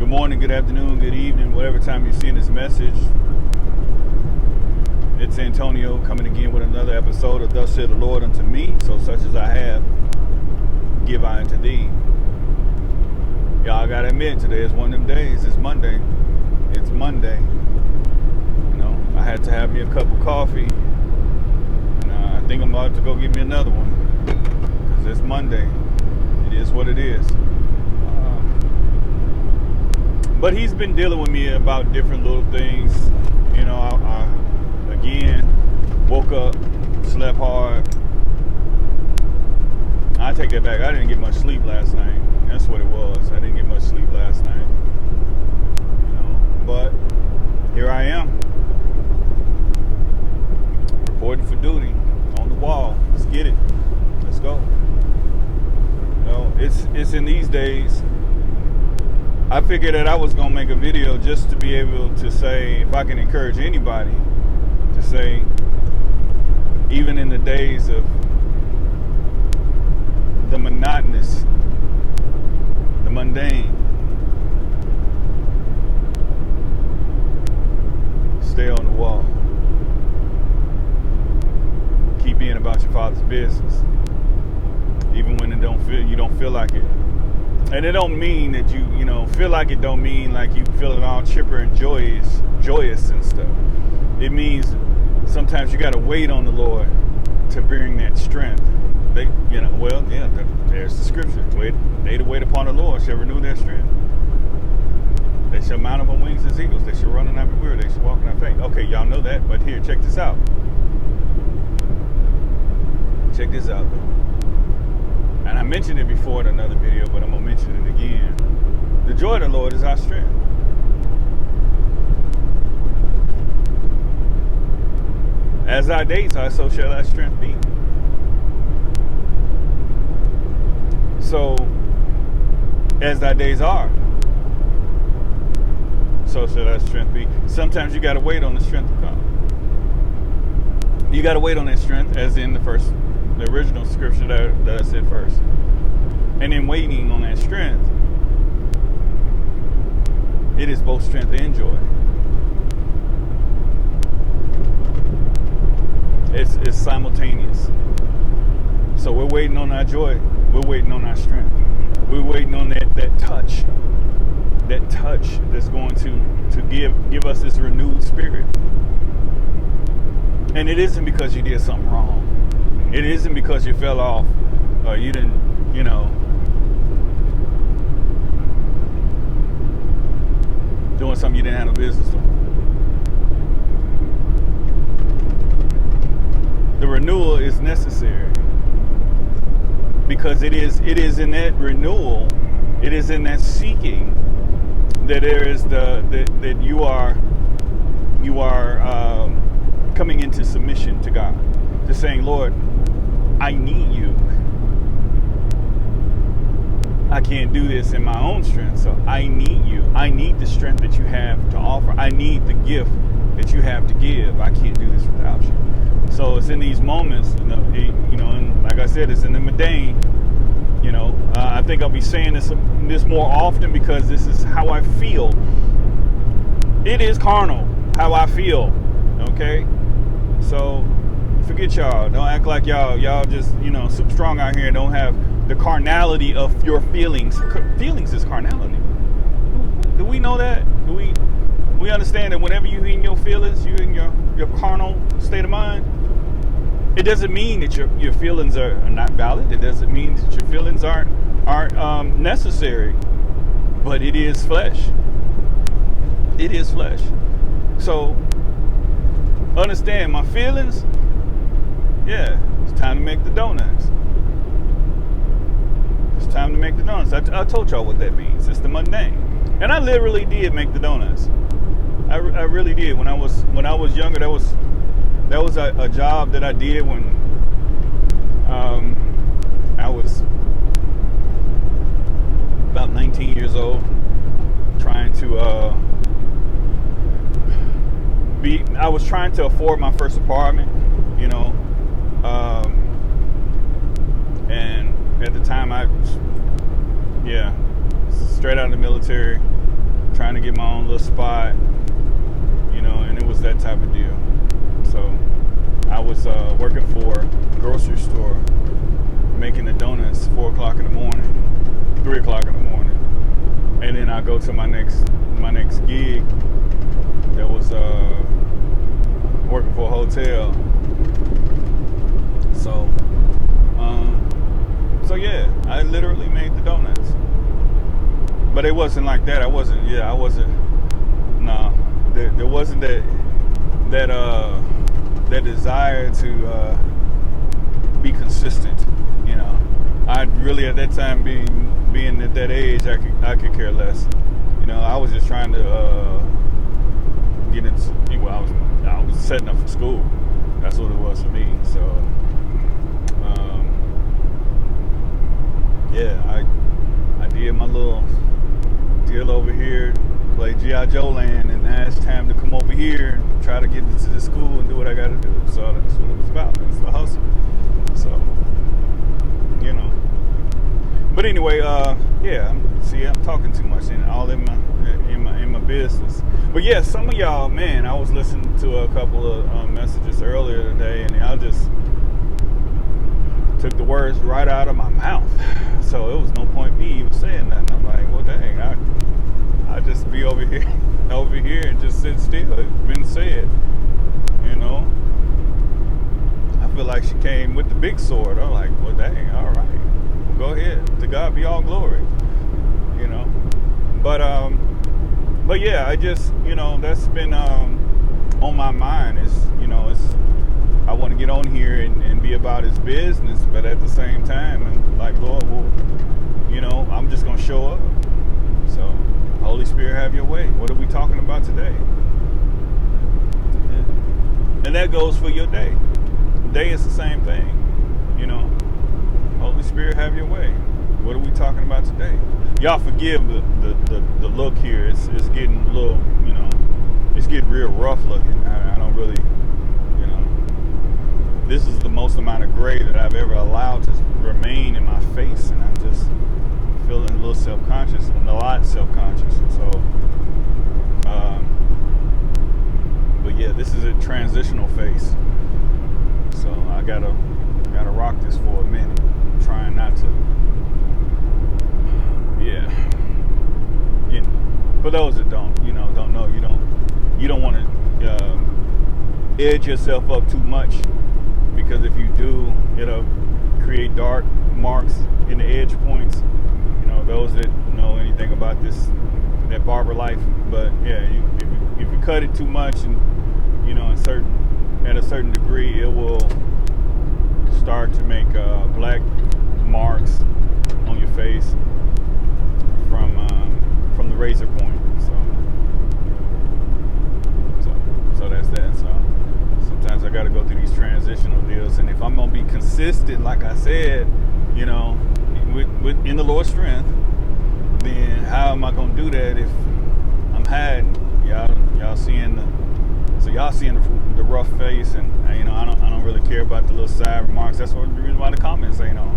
Good morning, good afternoon, good evening, whatever time you're seeing this message. It's Antonio coming again with another episode of Thus Said the Lord unto me, so such as I have, give I unto thee. Y'all, I gotta admit, today is one of them days. It's Monday. It's Monday. You know, I had to have me a cup of coffee. And I think I'm about to go get me another one. Because it's Monday. It is what it is. But he's been dealing with me about different little things. You know, I again, woke up, slept hard. I take that back. I didn't get much sleep last night. That's what it was. I didn't get much sleep last night. You know, but here I am. Reporting for duty. On the wall. Let's get it. Let's go. You know, it's in these days. I figured that I was going to make a video just to be able to say, if I can encourage anybody, to say, even in the days of the monotonous, the mundane, stay on the wall. Keep being about your Father's business, even when you don't feel like it. And it don't mean that you feel like it. Don't mean like you feeling all chipper and joyous and stuff. It means sometimes you got to wait on the Lord to bring that strength. There's the scripture. They that wait upon the Lord shall renew their strength. They shall mount up on wings as eagles. They shall run and not be weary. They shall walk and not faint. Okay, y'all know that, but here, check this out. Check this out, though. And I mentioned it before in another video, but I'm going to mention it again. The joy of the Lord is our strength. As our days are, so shall our strength be. So, as thy days are, so shall thy strength be. Sometimes you got to wait on the strength to come. You got to wait on that strength, as in the original scripture that I said first. And in waiting on that strength, it is both strength and joy. It's simultaneous. So we're waiting on our joy. We're waiting on our strength. We're waiting on that touch. That touch that's going to give us this renewed spirit. And it isn't because you did something wrong. It isn't because you fell off or you didn't, doing something you didn't have no business doing. The renewal is necessary because it is in that renewal, it is in that seeking that there is that you are coming into submission to God, to saying, Lord, I need you. I can't do this in my own strength, so I need you. I need the strength that you have to offer. I need the gift that you have to give. I can't do this without you. So it's in these moments, and like I said, it's in the mundane. I think I'll be saying this more often because this is how I feel. It is carnal how I feel. Okay, so forget y'all. Don't act like y'all just super strong out here and don't have the carnality of your feelings. Feelings is carnality. Do we know that? Do we understand that whenever you in your feelings, you in your carnal state of mind? It doesn't mean that your feelings are not valid. It doesn't mean that your feelings aren't necessary. But it is flesh. It is flesh. So understand my feelings. Yeah, it's time to make the donuts. It's time to make the donuts. I told y'all what that means. It's the mundane. And I literally did make the donuts. I really did. When I was younger, that was a job that I did when I was about 19 years old, trying to I was trying to afford my first apartment, and at the time straight out of the military, trying to get my own little spot, and it was that type of deal. So I was working for a grocery store, making the donuts 4 o'clock in the morning, 3 o'clock in the morning, and then I go to my next gig that was working for a hotel. So yeah, I literally made the donuts, but it wasn't like that. There wasn't that desire to be consistent. I really, at that time, being at that age, I could care less. I was just trying to get into. Well, I was setting up for school. That's what it was for me. So yeah, I did my little deal over here, played G.I. Joe Land, and now it's time to come over here and try to get into the school and do what I got to do. So that's what it was about. That's the hustle. So, But anyway, yeah. See, I'm talking too much and all in my business. But yeah, some of y'all, man, I was listening to a couple of messages earlier today, and I just took the words right out of my mouth. So it was no point me even saying nothing. I'm like, well, dang, I just be over here and just sit still. It's been said, I feel like she came with the big sword. I'm like, well, dang, all right, go ahead. To God be all glory, But yeah, I just, that's been on my mind. I want to get on here and be about his business, but at the same time, and like, Lord, well, I'm just gonna show up. So, Holy Spirit, have your way. What are we talking about today? And that goes for your day. Day is the same thing, Holy Spirit, have your way. What are we talking about today? Y'all forgive the look here. It's getting a little, it's getting real rough looking. I don't really, this is the most amount of gray that I've ever allowed to remain in my face, and I'm just feeling a little self-conscious, and a lot self-conscious. So, but yeah, this is a transitional phase. So I gotta rock this for a minute, trying not to. Yeah. For those that don't know, you don't want to edge yourself up too much, because if you do, it'll create dark marks in the edge points. Those that know anything about that barber life. But yeah, if you cut it too much, and at a certain degree, it will start to make black marks on your face from the razor point. So that's that. So sometimes I got to go through these transitional deals, and if I'm gonna be consistent, like I said, in the Lord's strength, then how am I gonna do that if I'm hiding? Y'all seeing the rough face, and I don't really care about the little side remarks. That's the reason why the comments ain't on.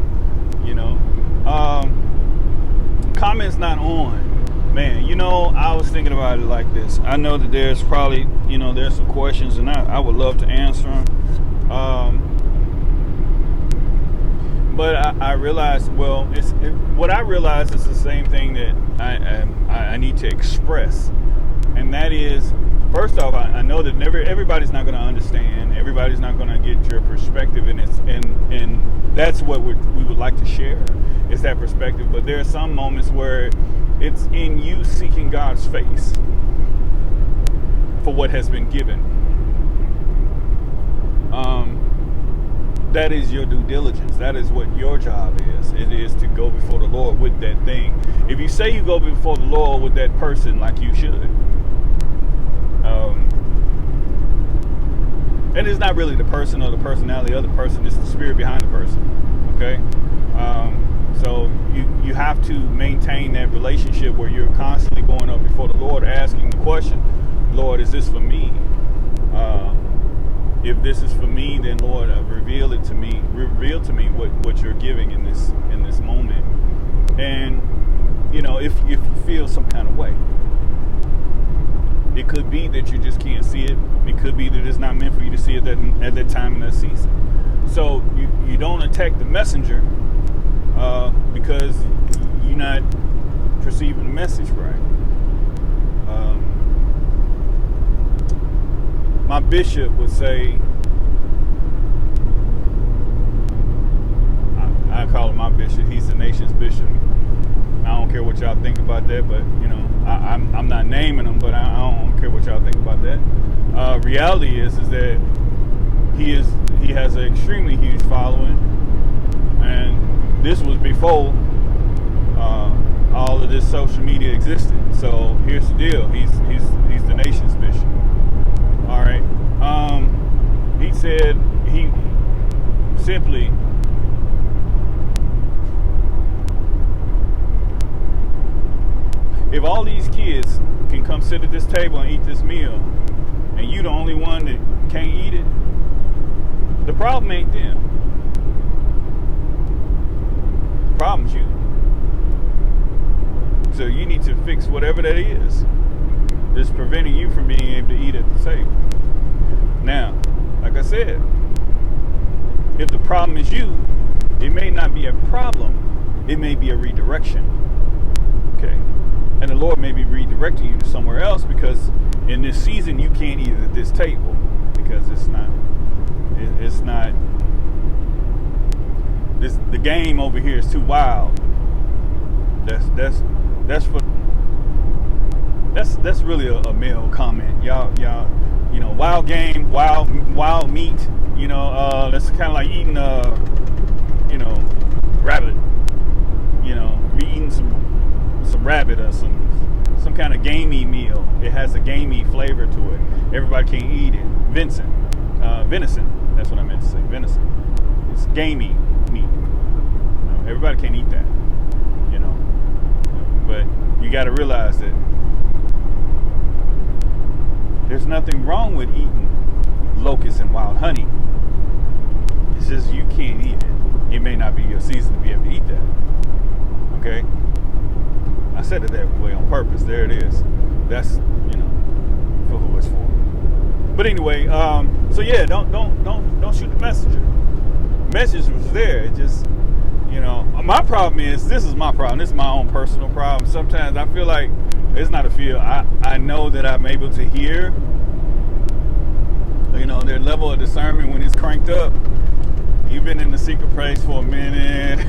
Comments not on. Man, I was thinking about it like this. I know that there's probably, there's some questions, and I would love to answer them. But I realized, what I realized is the same thing that I need to express. And that is, first off, I know that everybody's not going to understand. Everybody's not going to get your perspective, and that's what we would like to share, is that perspective. But there are some moments where it's in you seeking God's face for what has been given. That is your due diligence. That is what your job is. It is to go before the Lord with that thing. If you say you go before the Lord with that person, like you should, and it's not really the person or the personality of the person, it's the spirit behind the person. Okay? So you have to maintain that relationship where you're constantly going up before the Lord, asking the question, Lord, is this for me? If this is for me, then Lord, reveal to me what you're giving in this moment. And if you feel some kind of way, It could be that you just can't see it. It could be that it's not meant for you to see it at that time in that season. So you don't attack the messenger because you're not perceiving the message right. My bishop would say, I call him my bishop. He's the nation's bishop. I don't care what y'all think about that, but I'm not naming him, but I don't care what y'all think about that. Reality is that he has an extremely huge following, and this was before all of this social media existed. So here's the deal: he's the nation's bishop. All right. He said he simply. If all these kids can come sit at this table and eat this meal, and you the only one that can't eat it, the problem ain't them. The problem's you. So you need to fix whatever that is that's preventing you from being able to eat at the table. Now, like I said, if the problem is you, it may not be a problem. It may be a redirection. Okay. And the Lord may be redirecting you to somewhere else because in this season you can't eat at this table because the game over here is too wild. That's really a male comment. Y'all, wild game, wild meat. That's kind of like eating rabbit. Eating some rabbit or some kind of gamey meal. It has a gamey flavor to it. Everybody can't eat it. Venison. That's what I meant to say. Venison. It's gamey meat. Everybody can't eat that. But you got to realize that there's nothing wrong with eating locusts and wild honey. It's just you can't eat it. It may not be your season to be able to eat that. Okay? I said it that way on purpose. There it is. That's for who it's for. But anyway, so yeah, don't shoot the messenger. The message was there. It just my problem is this is my problem. This is my own personal problem. Sometimes I feel like it's not a feel. I know that I'm able to hear their level of discernment when it's cranked up. You've been in the secret place for a minute,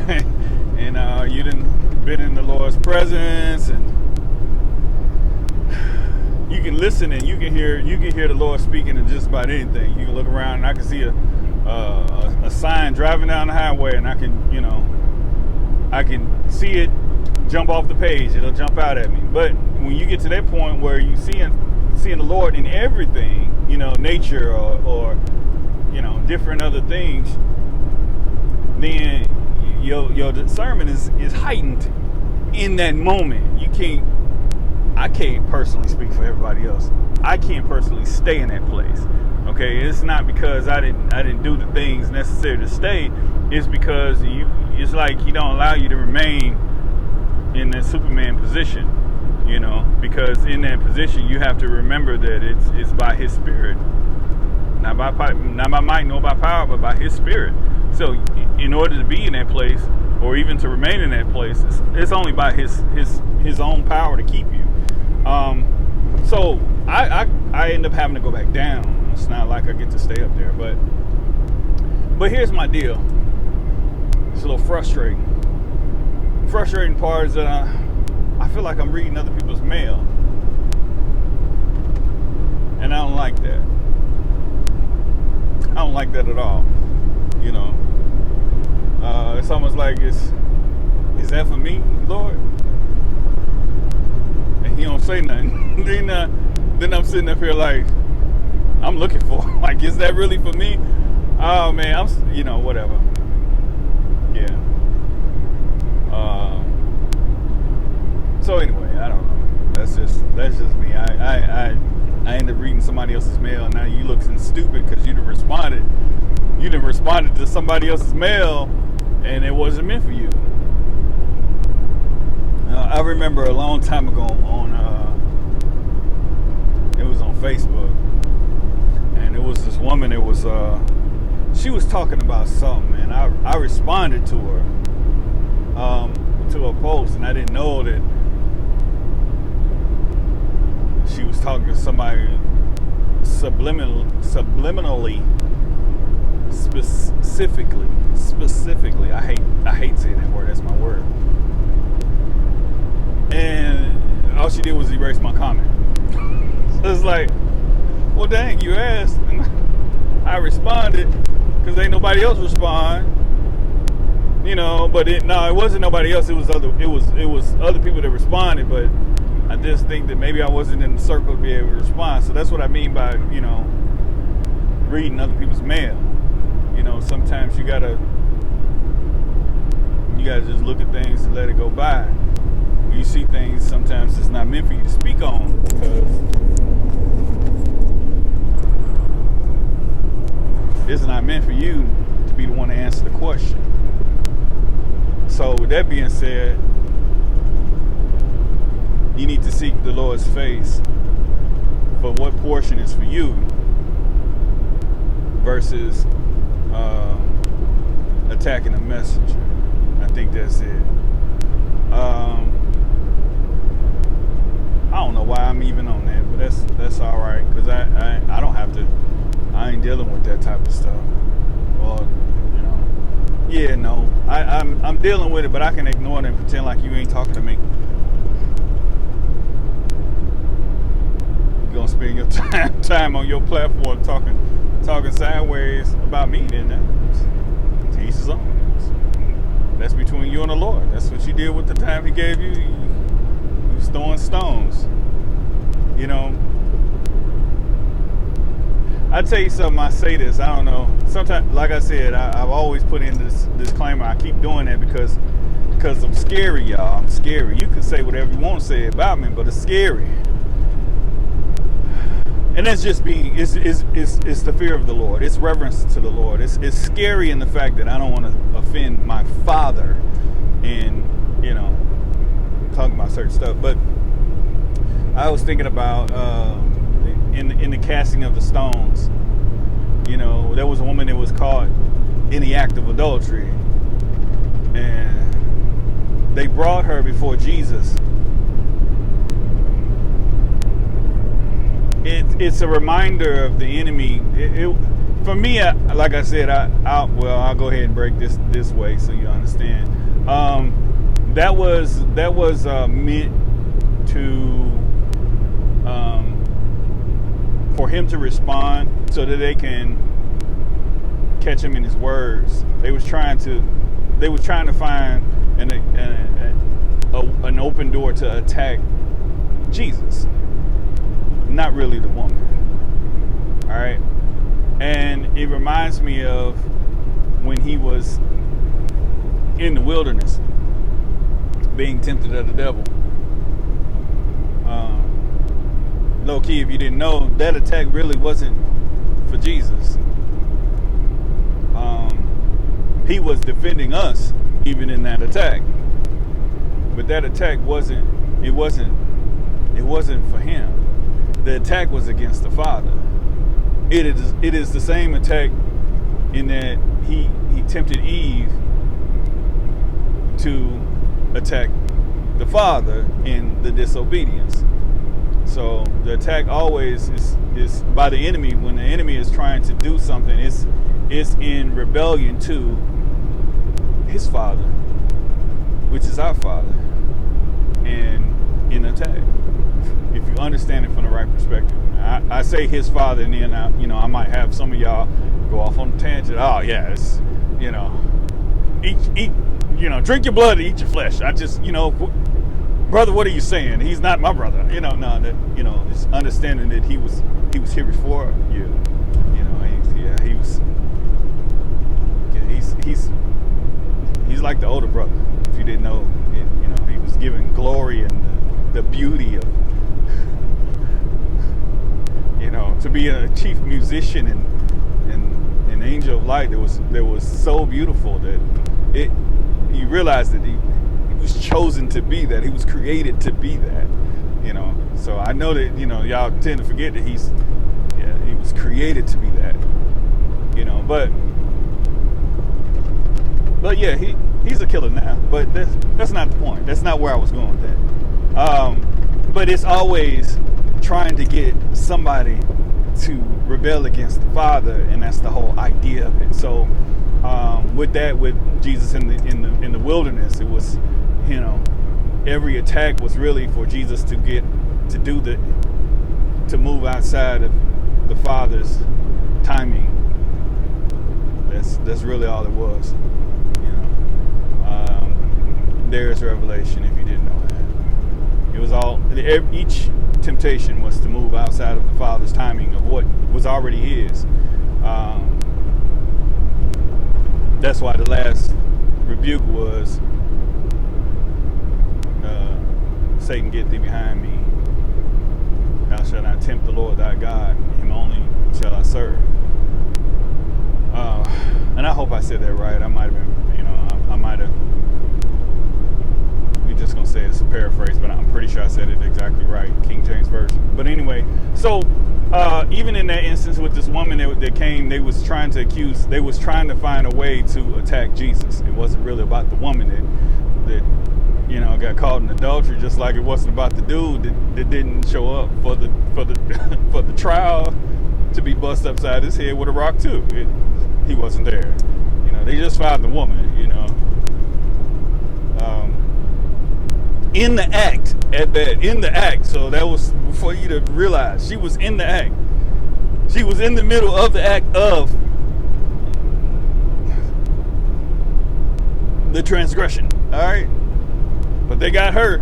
and you didn't been in the Lord's presence, and you can listen and you can hear the Lord speaking in just about anything. You can look around and I can see a sign driving down the highway, and I can see it jump off the page. It'll jump out at me. But when you get to that point where you seeing the Lord in everything, nature or different other things, then your discernment is heightened in that moment. I can't personally speak for everybody else. I can't personally stay in that place. Okay, it's not because I didn't do the things necessary to stay. It's because it's like He don't allow you to remain in that Superman position. Because in that position you have to remember that it's by His Spirit, not by might nor by power, but by His Spirit. So in order to be in that place, or even to remain in that place, it's only by his own power to keep you. So I end up having to go back down. It's not like I get to stay up there, but here's my deal. It's a little frustrating. Frustrating part is that I feel like I'm reading other people's mail, and I don't like that. I don't like that at all. It's almost like is that for me, Lord? And He don't say nothing. Then I'm sitting up here like I'm looking for. Like, is that really for me? Oh man, I'm whatever. Yeah. So anyway, I don't know. That's just me. I end up reading somebody else's mail, and now you looking stupid because you done responded. You done responded to somebody else's mail, and it wasn't meant for you. I remember a long time ago Facebook, and it was this woman. It was she was talking about something, and I responded to her to a post, and I didn't know that she was talking to somebody subliminally, specifically. I hate saying that word. That's my word. And all she did was erase my comment. So it's like, well, dang, you asked, and I responded because ain't nobody else respond. But it wasn't nobody else. It was other people that responded, but I just think that maybe I wasn't in the circle to be able to respond. So that's what I mean by, reading other people's mail. Sometimes you gotta just look at things and let it go by. You see things sometimes it's not meant for you to speak on because it's not meant for you to be the one to answer the question. So with that being said, you need to seek the Lord's face for what portion is for you versus attacking a messenger. I think that's it. I don't know why I'm even on that, but that's all right because I don't have to. I ain't dealing with that type of stuff. Well, yeah, no, I'm dealing with it, but I can ignore it and pretend like you ain't talking to me. You're gonna spend your time on your platform talking sideways about me, then to each his own. That's between you and the Lord. That's what you did with the time He gave you. You was throwing stones. I tell you something. I say this. I don't know. Sometimes, like I said, I've always put in this disclaimer. I keep doing that because I'm scary, y'all. I'm scary. You can say whatever you want to say about me, but it's scary. And that's just it's the fear of the Lord. It's reverence to the Lord. It's scary in the fact that I don't want to offend my Father in, talking about certain stuff. But I was thinking about in the casting of the stones, there was a woman that was caught in the act of adultery. And they brought her before Jesus. It's a reminder of the enemy. For me, like I said, I'll go ahead and break this way so you understand. That was meant to for him to respond so that they can catch him in his words. They was trying to find an open door to attack Jesus. Not really the woman. All right. And it reminds me of when he was in the wilderness being tempted of the devil. Low key, if you didn't know, that attack really wasn't for Jesus. He was defending us even in that attack. But that attack wasn't for him. The attack was against the Father. It is the same attack in that he tempted Eve to attack the Father in the disobedience. So the attack always is by the enemy. When the enemy is trying to do something, it's in rebellion to his Father, which is our Father, and in attack. If you understand it from the right perspective. I say his Father, and then I might have some of y'all go off on a tangent. Oh yeah, it's eat drink your blood and eat your flesh. I just brother, what are you saying? He's not my brother. It's understanding that he was here before you. He's like the older brother. If you didn't know, he was given glory and the beauty of to be a chief musician and an angel of light that was so beautiful that you realize that he was chosen to be that. He was created to be that. So I know that, y'all tend to forget that he was created to be that, but yeah, he's a killer now. But that's not the point. That's not where I was going with that. But it's always trying to get somebody to rebel against the Father, and that's the whole idea of it. So with Jesus in the wilderness, it was, every attack was really for Jesus to move outside of the Father's timing. That's really all it was. There's revelation if you didn't know that. It was each temptation was to move outside of the Father's timing of what was already his. That's why the last rebuke was, Satan, get thee behind me. Thou shalt not tempt the Lord thy God, him only shall I serve. And I hope I said that right. I might have been, I might have, we're just going to say it's a paraphrase, but I'm pretty sure I said it exactly right, King James Version. But anyway, so even in that instance with this woman that came, they was trying to find a way to attack Jesus. It wasn't really about the woman that got caught in adultery, just like it wasn't about the dude that didn't show up for the trial to be bust upside his head with a rock too. He wasn't there. They just found the woman. In the act at that. In the act. So that was for you to realize she was in the act. She was in the middle of the act of the transgression. All right. But they got her.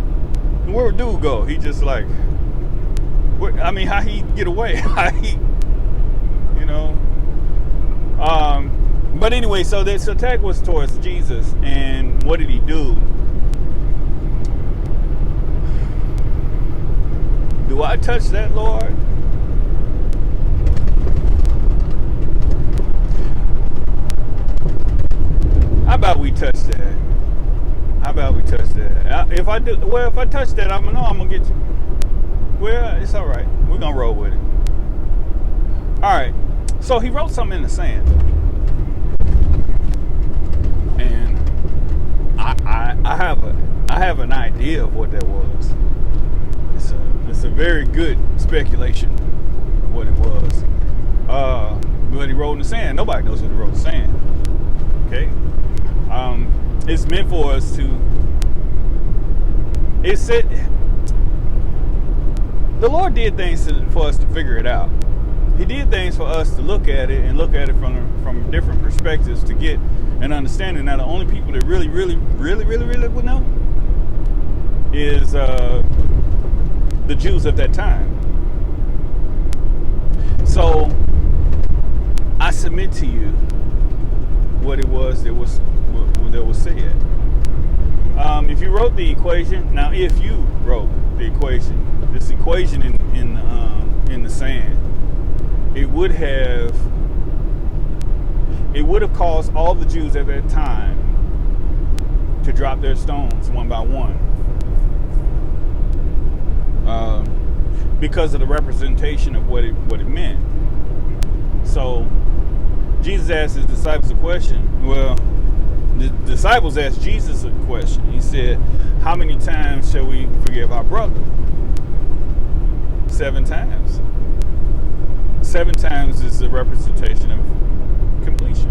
Where'd dude go? He just like, how he get away? How he, But anyway, so this attack was towards Jesus, and what did he do? Do I touch that, Lord? How about we touch that? If I touch that, I'm gonna get you. Well, it's all right. We're gonna roll with it. All right. So he wrote something in the sand, and I have an idea of what that was. It's a very good speculation of what it was. But he wrote in the sand. Nobody knows what he wrote in the sand. Okay. It's meant for us to. It said the Lord did things for us to figure it out. He did things for us to look at it and look at it from different perspectives to get an understanding. Now, the only people that really would know is the Jews at that time. So I submit to you what it was that was said. If you wrote the equation, this equation in the sand, it would have caused all the Jews at that time to drop their stones one by one, because of the representation of what it meant. So Jesus asked his disciples a question. Well, the disciples asked Jesus a question. He said, how many times shall we forgive our brother? 7 times. 7 times is the representation of completion.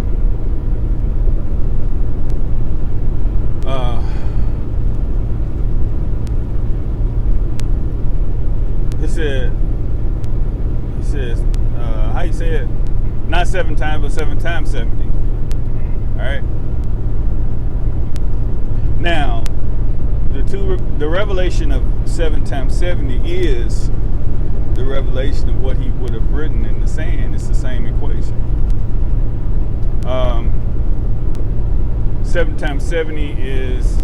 He says, how you say it? Not 7 times, but 7 times 70. All right. Now, the revelation of 7 times 70 is the revelation of what he would have written in the sand. It's the same equation. 7 times 70 is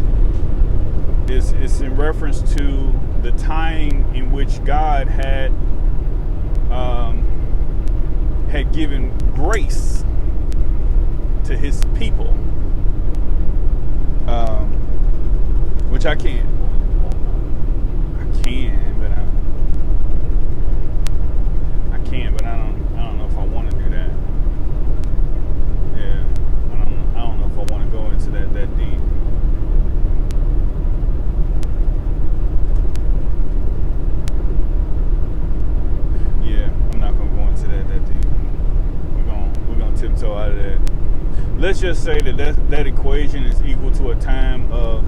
in reference to the time in which God had given grace to his people, which I can, but let's just say that equation is equal to a time of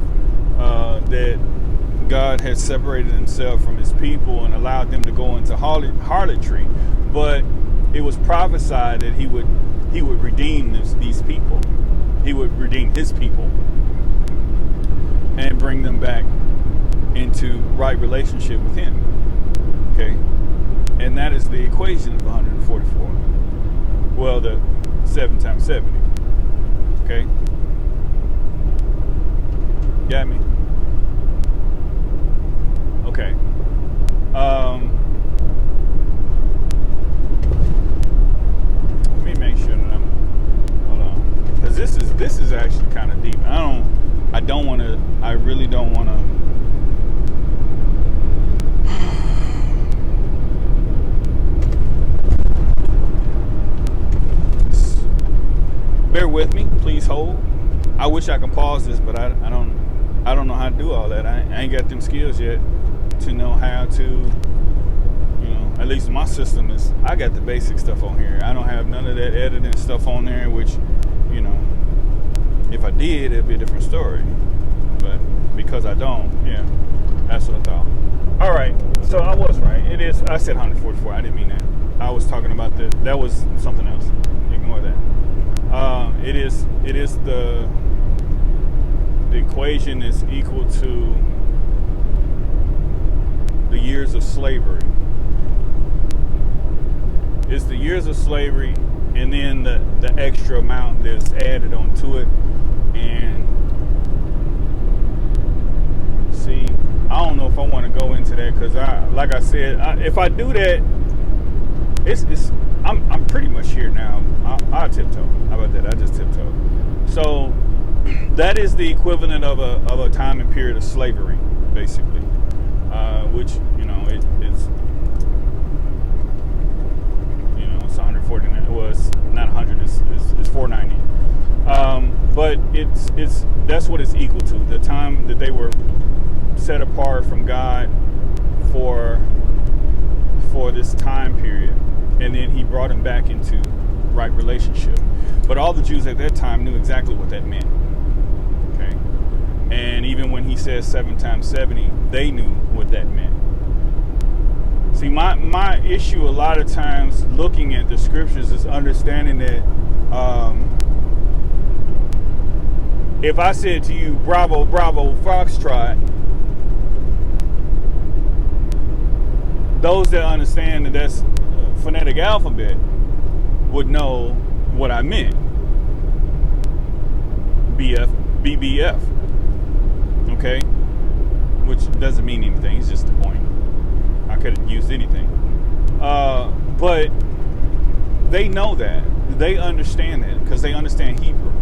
that God has separated himself from his people and allowed them to go into harlotry. But it was prophesied that he would redeem these people. He would redeem his people and bring them back into right relationship with him. Okay? And that is the equation of 144. Well, the 7 times 70. Okay? Got me? Okay. Let me make sure that hold on, because this is actually kind of deep. I really don't want to. Bear with me, please hold. I wish I could pause this, but I don't know how to do all that. I ain't got them skills yet to know how to, at least my system is, I got the basic stuff on here. I don't have none of that editing stuff on there, which, if I did, it'd be a different story. But because I don't, that's what I thought. All right, so I was right. It is, I said 144. I didn't mean that. I was talking about that was something else. Ignore that. It is the equation is equal to the years of slavery. It's the years of slavery, and then the extra amount that's added onto it. And see, I don't know if I want to go into that, because like I said, if I do that, I'm pretty much here now. I'll tiptoe. How about that? I just tiptoe. So that is the equivalent of a time and period of slavery, basically, which it's 149. It was not 100. It's 490. But that's what it's equal to. The time that they were set apart from God for this time period, and then he brought them back into right relationship. But all the Jews at that time knew exactly what that meant. Okay, and even when he says 7 times 70, they knew what that meant. See, my issue a lot of times looking at the scriptures is understanding that if I said to you, bravo, bravo, foxtrot, those that understand that that's phonetic alphabet would know what I meant. BBF. Okay? Which doesn't mean anything, it's just the point. I could have used anything. But they know that. They understand that because they understand Hebrew.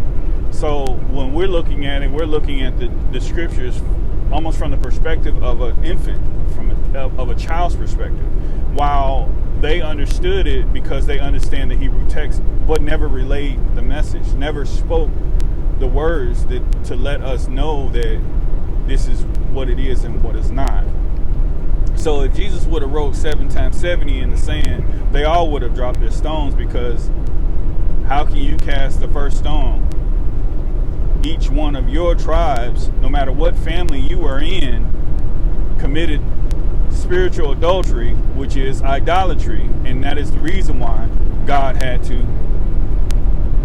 So when we're looking at it, we're looking at the scriptures almost from the perspective of an infant, of a child's perspective. While they understood it because they understand the Hebrew text, but never relayed the message, never spoke the words to let us know that this is what it is and what it's not. So if Jesus would have wrote 7 times 70 in the sand, they all would have dropped their stones, because how can you cast the first stone? Each one of your tribes, no matter what family you are in, committed spiritual adultery, which is idolatry, and that is the reason why God had to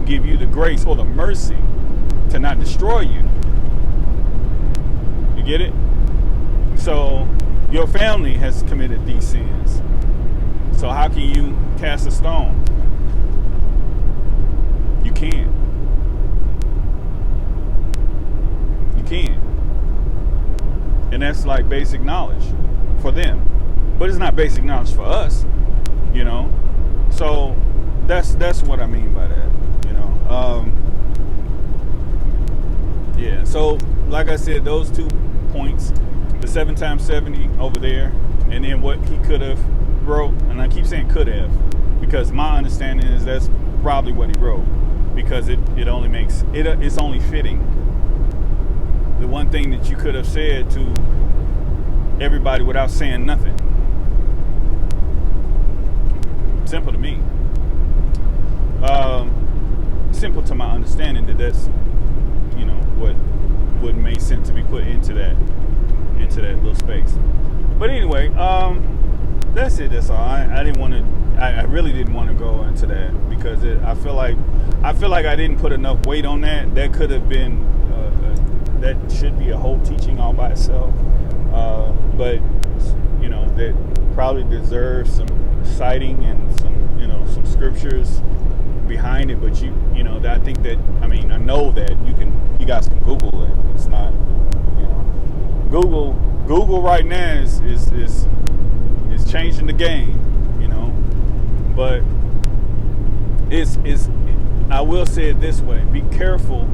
give you the grace or the mercy to not destroy you. You get it? So your family has committed these sins. So how can you cast a stone? You can't. You can't. And that's like basic knowledge for them. But it's not basic knowledge for us, So that's what I mean by that, Yeah, so like I said, those 2 points, the 7 times 70 over there, and then what he could have wrote, and I keep saying could have, because my understanding is that's probably what he wrote, because it only makes it's only fitting. The one thing that you could have said to everybody without saying nothing. Simple to me. simple to my understanding that that's, you know, what would make sense to be put into that little space. But anyway, that's it. That's all. I didn't want to. I really didn't want to go into that because I feel like I didn't put enough weight on that. That could have been. That should be a whole teaching all by itself. But you know, that probably deserves some citing and some scriptures behind it. But you know, I think that I know that you guys can Google it. It's not, you know, Google right now is changing the game, you know. But I will say it this way: be careful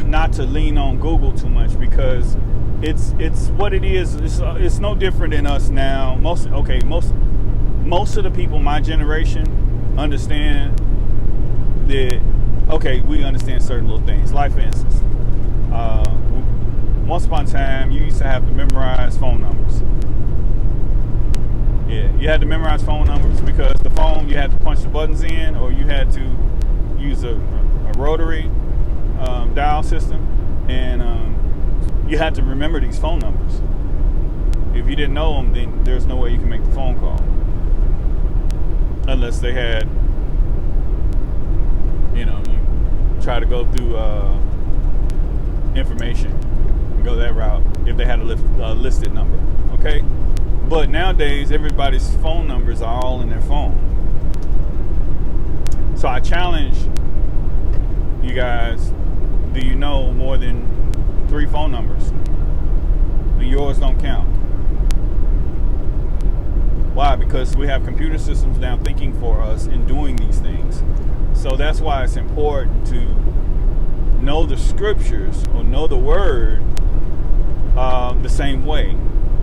not to lean on Google too much, because it's what it is. It's no different than us now. Most of the people my generation understand that. Okay, we understand certain little things. Like, for instance, once upon a time, you used to have to memorize phone numbers. Yeah, you had to memorize phone numbers because the phone, you had to punch the buttons in, or you had to use a rotary dial system, and you had to remember these phone numbers. If you didn't know them, then there's no way you can make the phone call, unless they had, you know, you try to go through information and go that route if they had a listed number. Okay, but nowadays everybody's phone numbers are all in their phone. So I challenge you guys: do you know more than 3 phone numbers? And yours don't count. Why? Because we have computer systems now thinking for us and doing these things. So that's why it's important to know the scriptures or know the word the same way,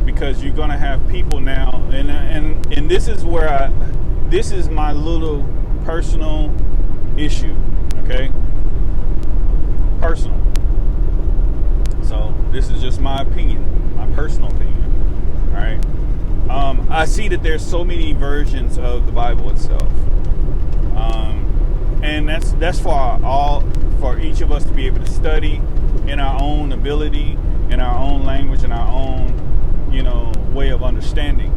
because you're going to have people now, and this is where this is my little personal issue, okay? Personal. So this is just my opinion, my personal opinion. All right. I see that there's so many versions of the Bible itself, and that's for each of us to be able to study in our own ability, in our own language, in our own, you know, way of understanding.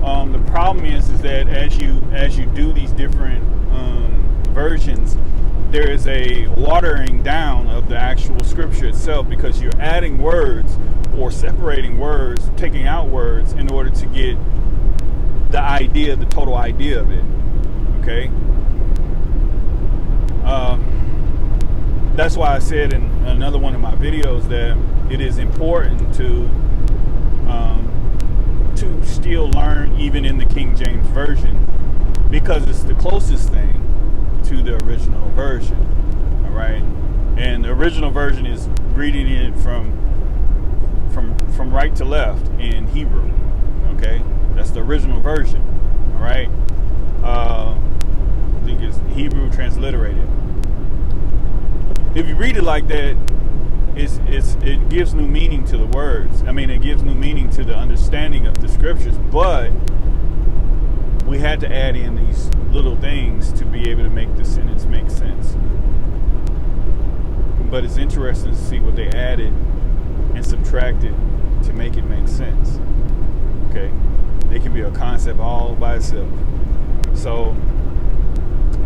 The problem is that as you do these different versions, there is a watering down of the actual scripture itself, because you're adding words or separating words, taking out words in order to get the total idea of it. Okay? That's why I said in another one of my videos that it is important to still learn even in the King James Version, because it's the closest thing to the original version. All right, and the original version is reading it from right to left in Hebrew. Okay, that's the original version. All right, I think it's Hebrew transliterated. If you read it like that, it gives new meaning to the words. It gives new meaning to the understanding of the scriptures, but we had to add in these little things to be able to make the sentence make sense. But it's interesting to see what they added and subtracted to make it make sense. Okay? It can be a concept all by itself. So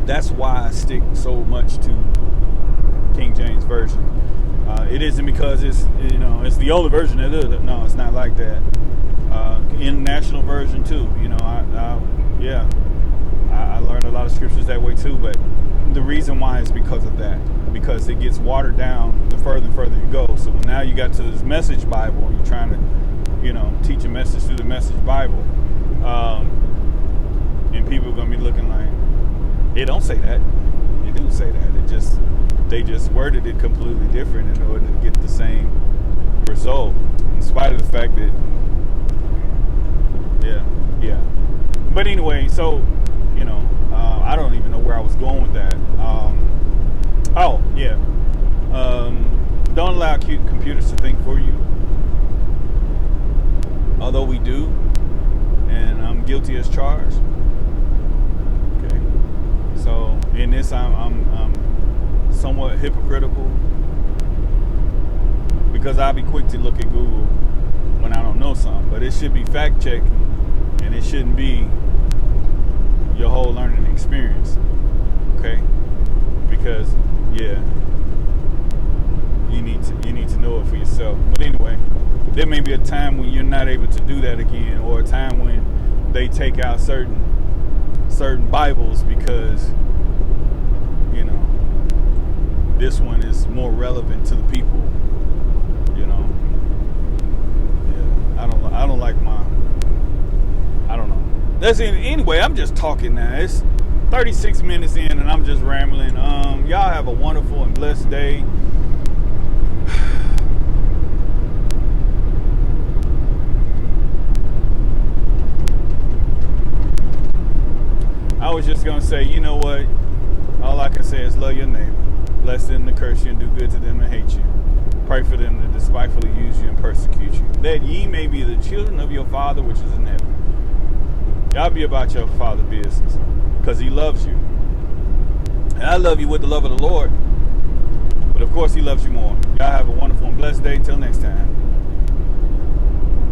that's why I stick so much to King James Version. It isn't because it's the only version that is. No, it's not like that. International version too. I learned a lot of scriptures that way too. But the reason why is because of that. Because it gets watered down the further and further you go. So now you got to this Message Bible. You're trying to, teach a message through the Message Bible, and people are gonna be looking like, it don't say that. It do say that. They just worded it completely different in order to get the same result, in spite of the fact that, yeah. But anyway, so, I don't even know where I was going with that. Don't allow computers to think for you. Although we do, and I'm guilty as charged. Okay. So in this, I'm somewhat hypocritical, because I'll be quick to look at Google when I don't know something, but it should be fact checked, and it shouldn't be your whole learning experience. Okay, because yeah, you need to know it for yourself. But anyway, there may be a time when you're not able to do that again, or a time when they take out certain Bibles because, you know, this one is more relevant to the people. You know, yeah, I don't like I don't know. That's it. Anyway, I'm just talking now. It's 36 minutes in, and I'm just rambling. Y'all have a wonderful and blessed day. I was just going to say, you know what? All I can say is love your neighbor. Bless them to curse you and do good to them that hate you. Pray for them that despitefully use you and persecute you, that ye may be the children of your Father which is in heaven. Y'all be about your Father's business, because he loves you. And I love you with the love of the Lord. But of course he loves you more. Y'all have a wonderful and blessed day. Till next time.